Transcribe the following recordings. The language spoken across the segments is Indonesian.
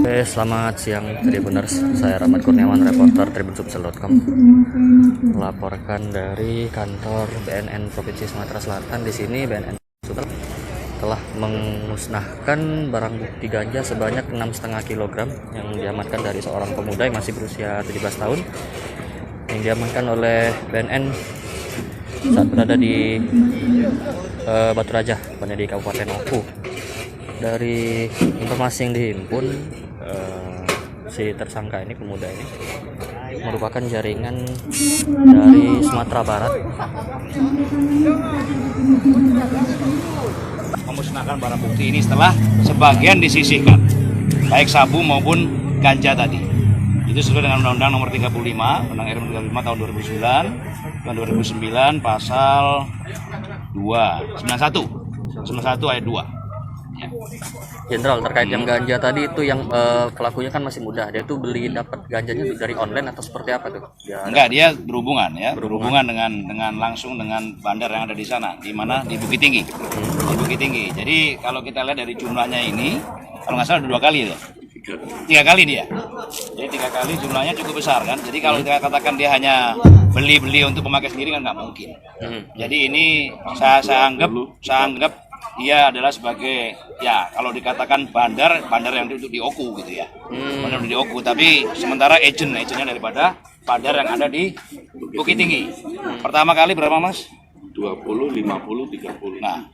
Oke, selamat siang Tribuners. Saya Rahmat Kurniawan, reporter tribunsumsel.com, melaporkan dari kantor BNN Provinsi Sumatera Selatan. Di sini BNN telah memusnahkan barang bukti ganja sebanyak 6,5 kg yang diamankan dari seorang pemuda yang masih berusia 17 tahun yang diamankan oleh BNN saat berada di Batu Raja, tepatnya di Kabupaten Oku. Dari informasi yang dihimpun, si tersangka ini, pemuda ini, merupakan jaringan dari Sumatera Barat. Memusnahkan barang bukti ini setelah sebagian disisihkan, baik sabu maupun ganja tadi. Itu sesuai dengan Undang-Undang Nomor 35, Undang RU 35 tahun 2009 pasal 91 ayat 2. Ya. Jenderal, terkait yang ganja tadi itu, yang pelakunya kan masih muda, dia tuh beli dapat ganjanya dari online atau seperti apa tuh? Enggak, dia berhubungan dengan langsung dengan bandar yang ada di sana, di mana di Bukit Tinggi. Di Bukit Tinggi. Jadi kalau kita lihat dari jumlahnya ini, kalau nggak salah ada 2 kali ya. 3 kali dia. Jadi 3 kali jumlahnya cukup besar kan. Jadi kalau kita katakan dia hanya beli untuk memakai sendiri kan nggak mungkin. Jadi ini saya anggap dia adalah sebagai, ya kalau dikatakan bandar yang duduk di Oku gitu ya. Bandar di Oku, tapi sementara agentnya daripada bandar yang ada di Bukit Tinggi. Pertama kali berapa Mas? 20, 50, 30. Nah,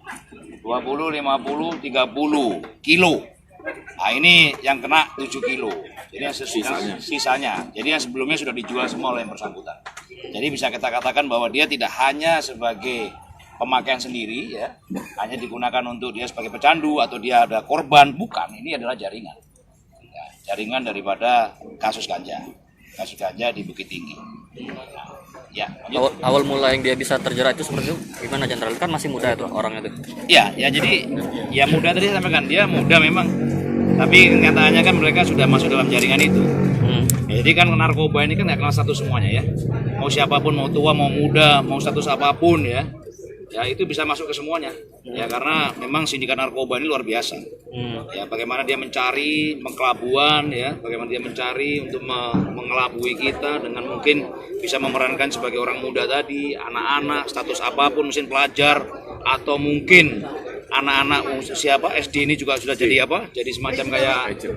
20, 50, 30 kilo. Nah ini yang kena 7 kilo. Jadi yang sisanya. Jadi yang sebelumnya sudah dijual semua oleh yang bersangkutan. Jadi bisa kita katakan bahwa dia tidak hanya sebagai pemakaian sendiri ya, hanya digunakan untuk dia sebagai pecandu atau dia ada korban, bukan. Ini adalah jaringan. Ya, jaringan daripada kasus ganja di Bukit Tinggi. Nah, ya. Awal mula yang dia bisa terjerat itu seperti itu gimana, Jenderal? Kan masih muda itu orangnya tuh. Ya jadi ya muda tadi saya sampaikan, dia muda memang. Tapi kenyataannya kan mereka sudah masuk dalam jaringan itu. Ya, jadi kan narkoba ini kan nggak kenal status semuanya ya. Mau siapapun, mau tua, mau muda, mau status apapun ya. Ya itu bisa masuk ke semuanya. Ya karena memang sindikat narkoba ini luar biasa. Ya bagaimana dia mencari pengkelabuan ya, bagaimana dia mencari untuk mengelabui kita dengan mungkin bisa memerankan sebagai orang muda tadi, anak-anak status apapun, mesin pelajar, atau mungkin anak-anak siapa SD ini juga sudah jadi apa? Jadi semacam kayak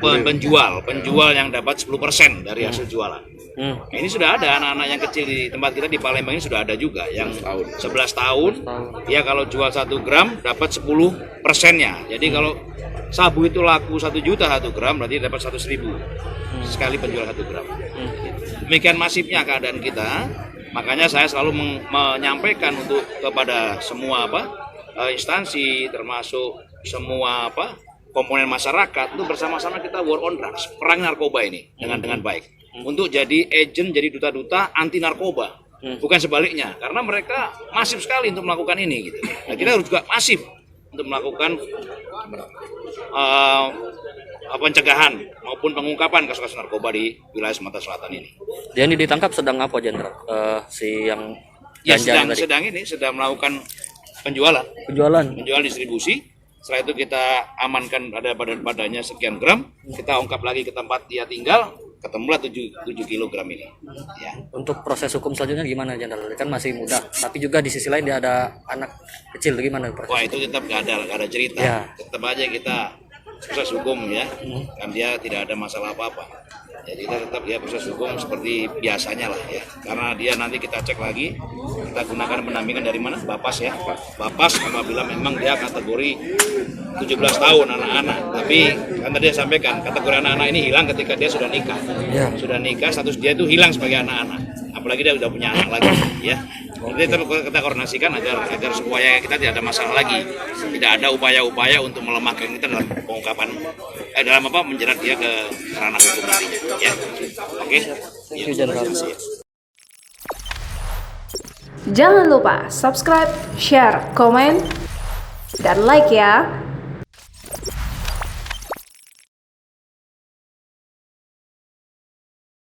penjual yang dapat 10% dari hasil jualan. Nah, ini sudah ada anak-anak yang kecil di tempat kita di Palembang ini, sudah ada juga yang 11 tahun. Ya kalau jual 1 gram dapat 10%-nya. Jadi kalau sabu itu laku 1 juta 1 gram, berarti dapat 100.000 sekali penjual 1 gram. Demikian masifnya keadaan kita. Makanya saya selalu menyampaikan untuk kepada semua instansi, termasuk semua komponen masyarakat, untuk bersama-sama kita war on drugs, perang narkoba ini dengan baik. Untuk jadi agent, jadi duta-duta anti narkoba, bukan sebaliknya, karena mereka masif sekali untuk melakukan ini gitu. Nah, kita harus juga masif untuk melakukan pencegahan maupun pengungkapan kasus-kasus narkoba di wilayah Sumatera Selatan ini. Dia ini ditangkap sedang apa, Jenderal? Si yang sedang melakukan penjual distribusi. Setelah itu kita amankan, ada badannya sekian gram, kita ungkap lagi ke tempat dia tinggal, ketemulah 7 kilogram ini. Ya. Untuk proses hukum selanjutnya gimana, Jenderal? Kan masih muda, tapi juga di sisi lain dia ada anak kecil, gimana? Wah itu tetap nggak ada cerita, ya. Tetap aja kita proses hukum ya, kan dia tidak ada masalah apa-apa. Jadi kita tetap ya proses hukum seperti biasanya lah ya. Karena dia nanti kita cek lagi, kita gunakan pendampingan dari mana? Bapas ya. Bapas apabila memang dia kategori 17 tahun anak-anak. Tapi kan tadi saya sampaikan, kategori anak-anak ini hilang ketika dia sudah nikah. Ya. Sudah nikah, status dia itu hilang sebagai anak-anak. apalagi dia udah punya anak lagi ya. Jadi kita koordinasikan agar supaya kita tidak ada masalah lagi, tidak ada upaya-upaya untuk melemahkan kita dalam pengungkapan dalam menjerat dia ke ranah hukum nantinya ya. Oke. Jangan lupa subscribe, share, komen, dan like ya.